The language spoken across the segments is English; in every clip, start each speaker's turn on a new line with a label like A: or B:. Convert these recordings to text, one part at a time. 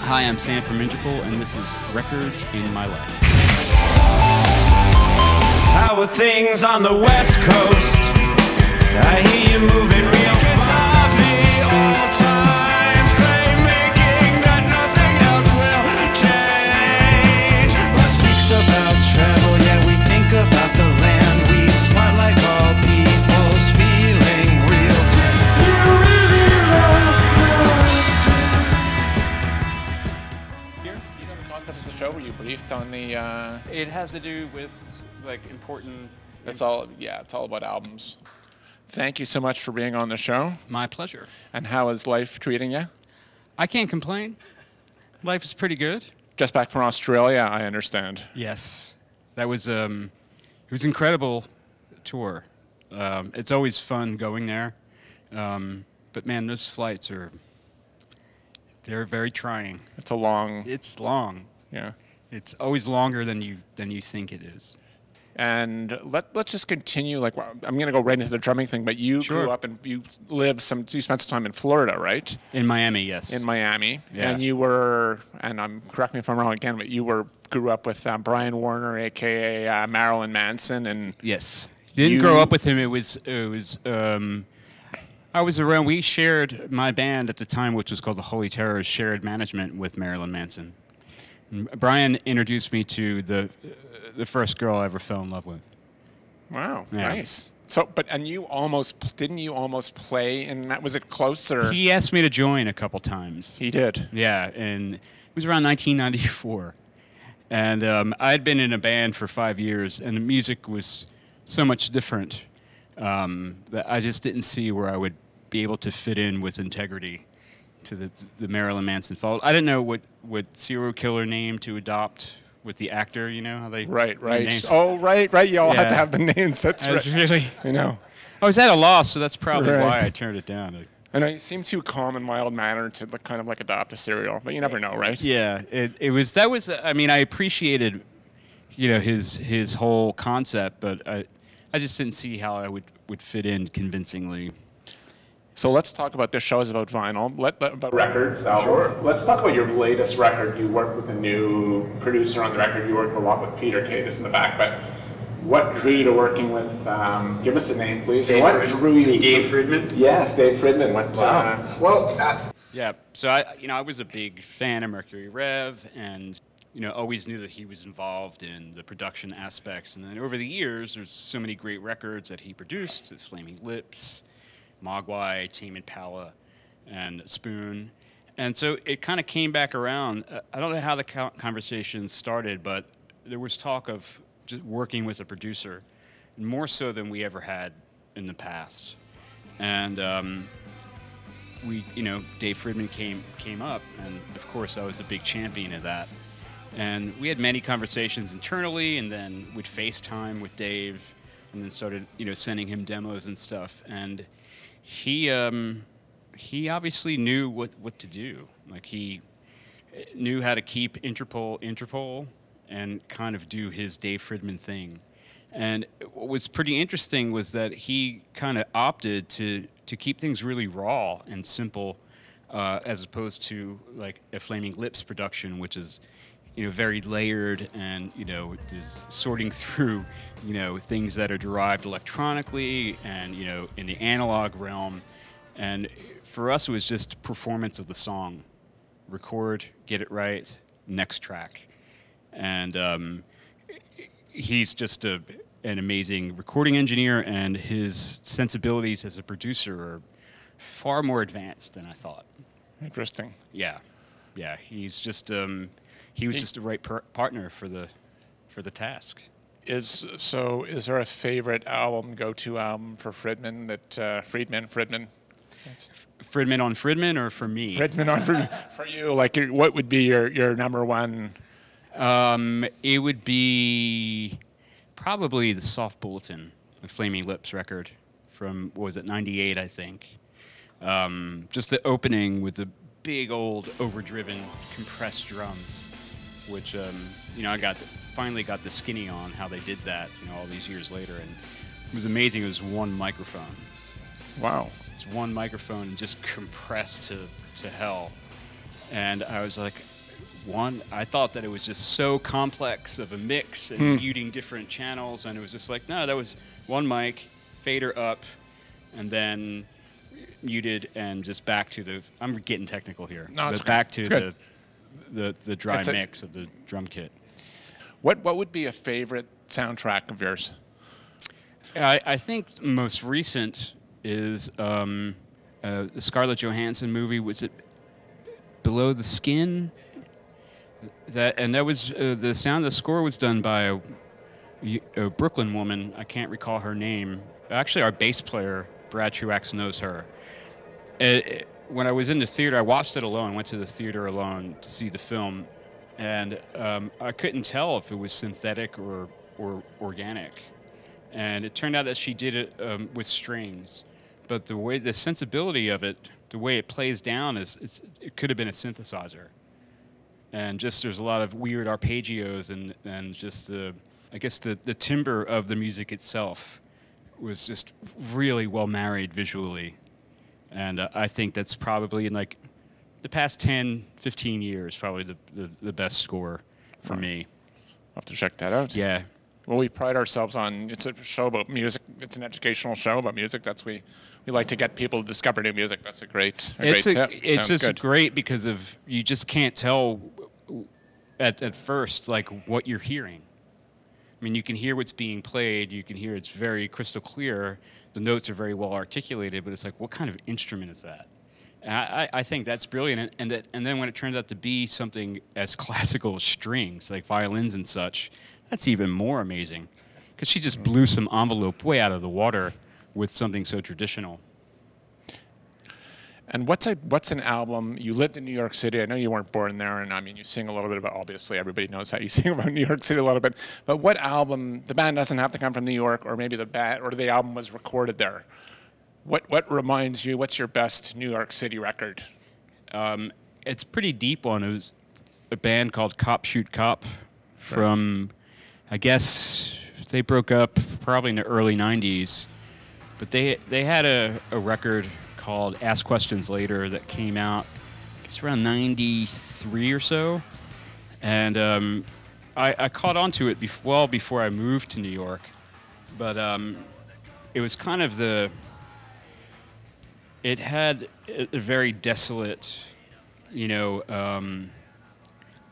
A: Hi, I'm Sam from Interpol, and this is Records in My Life.
B: How are things on the West Coast? I hear you moving real fast. All times claim making that nothing else will change. But speaks about travel, yeah, we think about the land. We smart like all people's feeling real time. You really love
C: Here, you know the concept of the show? Were you briefed on the?
A: It has to do with like important.
C: It's all it's all about albums. Thank you so much for being on the show.
A: My pleasure.
C: And how is life treating you?
A: I can't complain. Life is pretty good.
C: Just back from Australia, I understand.
A: Yes, that was it was an incredible tour. It's always fun going there, but man, those flights they're very trying.
C: It's a long.
A: It's long.
C: Yeah.
A: It's always longer than you think it is.
C: And let's just continue. Like, I'm going to go right into the drumming thing. But you grew up and you spent some time in Florida, right?
A: In Miami, yes.
C: In Miami,
A: yeah.
C: And you were, and correct me if I'm wrong again, but you grew up with Brian Warner, aka Marilyn Manson, and
A: yes, didn't grow up with him. It was. I was around. We shared my band at the time, which was called the Holy Terrors, shared management with Marilyn Manson. And Brian introduced me to the first girl I ever fell in love with.
C: Wow,
A: yeah.
C: Nice. So, didn't you almost play? And that was it closer?
A: He asked me to join a couple times.
C: He did.
A: Yeah, and it was around 1994, and I had been in a band for 5 years, and the music was so much different that I just didn't see where I would be able to fit in with integrity to the Marilyn Manson fold. I didn't know what serial killer name to adopt with the actor, you know how they
C: right.
A: names.
C: Oh, right. You all had to have the names. That's right.
A: Really,
C: I know.
A: I was at a loss, so that's probably why I turned it down.
C: I know you seem too calm and mild mannered to kind of like adopt a serial, but you never know, right?
A: Yeah, it was. That was. I mean, I appreciated, his whole concept, but I just didn't see how I would fit in convincingly.
C: So let's talk about this show is about vinyl, about records, albums. Sure. Let's talk about your latest record. You worked with a new producer on the record. You worked a lot with Peter Kay, in the back. But what drew you to working with? Give us a name, please. What drew you?
A: Dave Fridmann.
C: Yes, Dave Fridmann. What?
A: Yeah. So I was a big fan of Mercury Rev, and always knew that he was involved in the production aspects. And then over the years, there's so many great records that he produced: Flaming Lips, Mogwai, Tame Impala, and Spoon. And so it kind of came back around. I don't know how the conversation started, but there was talk of just working with a producer, more so than we ever had in the past. And Dave Fridmann came up, and of course I was a big champion of that. And we had many conversations internally, and then would FaceTime with Dave, and then started sending him demos and stuff. And he obviously knew what to do. Like, he knew how to keep Interpol and kind of do his Dave Fridmann thing. And what was pretty interesting was that he kind of opted to keep things really raw and simple, as opposed to like a Flaming Lips production, which is very layered, and there's sorting through things that are derived electronically and in the analog realm. And for us, it was just performance of the song, record, get it right, next track. And he's just an amazing recording engineer, and his sensibilities as a producer are far more advanced than I thought.
C: Interesting.
A: Yeah, he's just he was just the right partner for the task.
C: Is there a favorite album, go-to album for Fridmann that Fridmann?
A: Fridmann on Fridmann, or for me?
C: Fridmann on Fridmann. For you, like, what would be your number one?
A: It would be probably the Soft Bulletin, the Flaming Lips record from, what was it, 98, I think. Just the opening with the big old overdriven compressed drums, which I finally got the skinny on how they did that all these years later, and it was amazing. It was one microphone.
C: Wow.
A: It's one microphone and just compressed to hell. And I was like, I thought that it was just so complex of a mix and muting different channels, and it was just like, no, that was one mic, fader up, and then muted, and just back to the. I'm getting technical here.
C: No, it's
A: but back to
C: good.
A: the dry mix of the drum kit.
C: What would be a favorite soundtrack of yours?
A: I think most recent is the Scarlett Johansson movie. Was it Below the Skin? That was the score was done by a Brooklyn woman. I can't recall her name. Actually, our bass player Brad Truax knows her. When I was in the theater, I watched it alone. Went to the theater alone to see the film, and I couldn't tell if it was synthetic or organic. And it turned out that she did it with strings, but the sensibility of it, the way it plays down, it could have been a synthesizer. And just there's a lot of weird arpeggios and just I guess the timbre of the music itself was just really well married visually. And I think that's probably in like the past 10, 15 years, probably the best score for me.
C: I'll have to check that out.
A: Yeah.
C: Well, we pride ourselves on, it's a show about music. It's an educational show about music. We like to get people to discover new music. That's a great tip.
A: It's just
C: good.
A: great because you just can't tell at first like what you're hearing. I mean, you can hear what's being played. You can hear it's very crystal clear. The notes are very well articulated, but it's like, what kind of instrument is that? And I think that's brilliant. And then when it turns out to be something as classical as strings, like violins and such, that's even more amazing. Because she just blew some envelope way out of the water with something so traditional.
C: And what's an album? You lived in New York City. I know you weren't born there, and I mean, you sing a little bit about, obviously, everybody knows how you sing about New York City a little bit. But what album, the band doesn't have to come from New York, or maybe the album was recorded there. What reminds you, what's your best New York City record?
A: It's a pretty deep one. It was a band called Cop Shoot Cop from, I guess, they broke up probably in the early 90s. But they had a record called Ask Questions Later that came out, I guess, around 93 or so. And I caught on to it well before I moved to New York. But it was kind of it had a very desolate,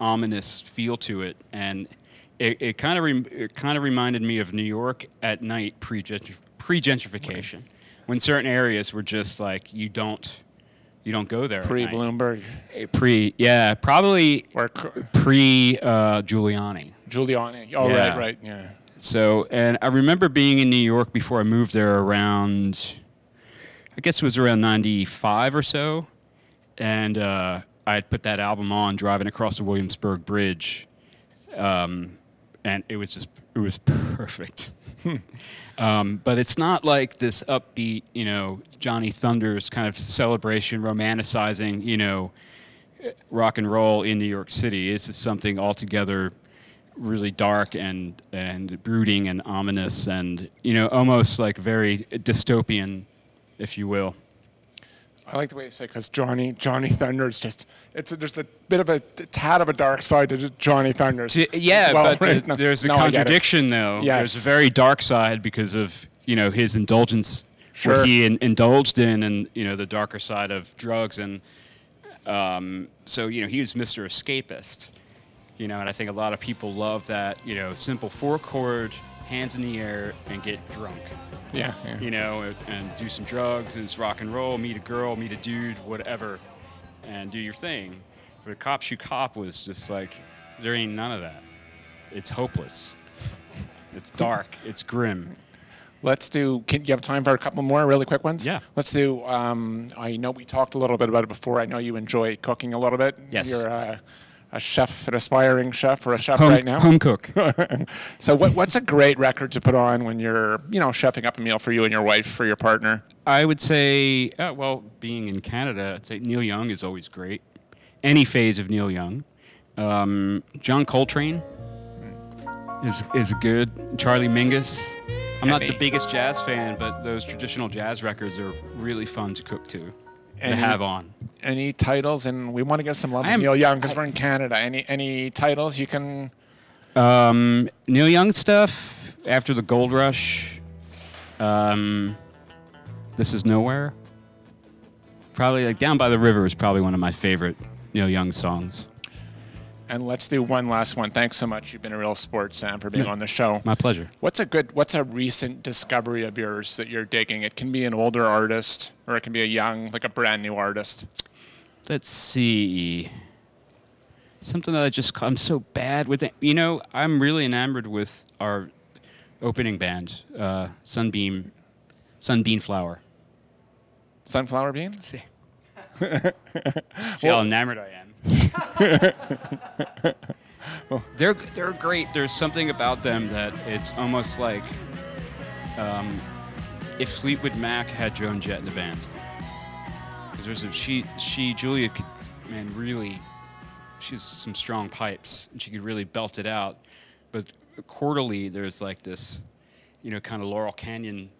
A: ominous feel to it. And it kind of reminded me of New York at night pre-gentrification. Right. When certain areas were just like you don't go there.
C: Pre-Bloomberg.
A: Probably pre-Giuliani.
C: Giuliani. Oh, yeah. Right, yeah.
A: So, and I remember being in New York before I moved there around, I guess it was around 95 or so, and I had put that album on driving across the Williamsburg Bridge, and it was perfect. But it's not like this upbeat, Johnny Thunders kind of celebration, romanticizing, rock and roll in New York City. It's just something altogether really dark and brooding and ominous and, almost like very dystopian, if you will.
C: I like the way you say, because Johnny Thunders there's a bit of a tad of a dark side to Johnny Thunders.
A: There's a contradiction though.
C: Yes.
A: There's a very dark side because of his indulgence, what he indulged in, and the darker side of drugs, and so he was Mr. Escapist, and I think a lot of people love that simple 4-chord, hands in the air, and get drunk.
C: Yeah.
A: And do some drugs, and it's rock and roll, meet a girl, meet a dude, whatever, and do your thing. But Cop Shoot Cop was just like, there ain't none of that. It's hopeless. It's dark. It's grim.
C: Can you have time for a couple more really quick ones?
A: Yeah.
C: Let's do, I know we talked a little bit about it before. I know you enjoy cooking a little bit.
A: Yes.
C: You're a chef, an aspiring chef, or a chef right now?
A: Home cook.
C: So what's a great record to put on when you're, chefing up a meal for you and your wife, for your partner?
A: I would say, being in Canada, I'd say Neil Young is always great. Any phase of Neil Young. John Coltrane is good. Charlie Mingus. I'm not the biggest jazz fan, but those traditional jazz records are really fun to cook to have on.
C: any titles? And we want to give some love to Neil Young because we're in Canada. Any titles you can?
A: Neil Young stuff after the Gold Rush. This Is Nowhere. Probably like Down by the River is probably one of my favorite Neil Young songs.
C: And let's do one last one. Thanks so much. You've been a real sport, Sam, for being on the show.
A: My pleasure.
C: What's a recent discovery of yours that you're digging? It can be an older artist, or it can be a young, like a brand new artist.
A: Let's see. Something that I'm so bad with it. You know, I'm really enamored with our opening band, Sunbeam Flower.
C: Sunflower beans?
A: See. See how enamored I am. They're great. There's something about them that it's almost like if Fleetwood Mac had Joan Jett in the band. Because Julia could, man, really, she has some strong pipes and she could really belt it out. But quarterly, there's like this, you know, kind of Laurel Canyon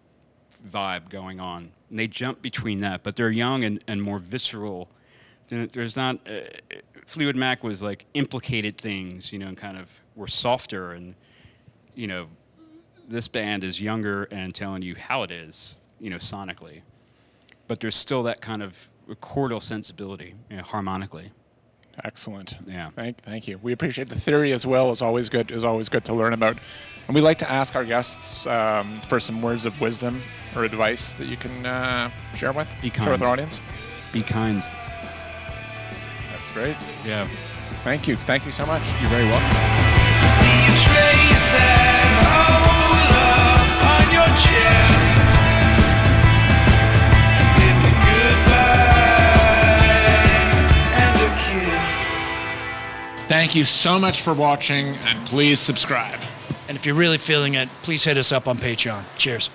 A: vibe going on. And they jump between that, but they're young and more visceral. There's not Fleetwood Mac was like implicated things, you know, and kind of were softer, and you know, this band is younger and telling you how it is, you know, sonically, but there's still that kind of chordal sensibility, you know, harmonically.
C: Excellent.
A: Yeah.
C: Thank you. We appreciate the theory as well. It's always good to learn about. And we like to ask our guests for some words of wisdom or advice that you can share with our audience.
A: Be kind.
C: That's great.
A: Yeah.
C: Thank you. Thank you so much.
A: You're very welcome.
B: See you trace that hole up on your chest. Give me goodbye and a kiss.
C: Thank you so much for watching, and please subscribe.
D: And if you're really feeling it, please hit us up on Patreon. Cheers.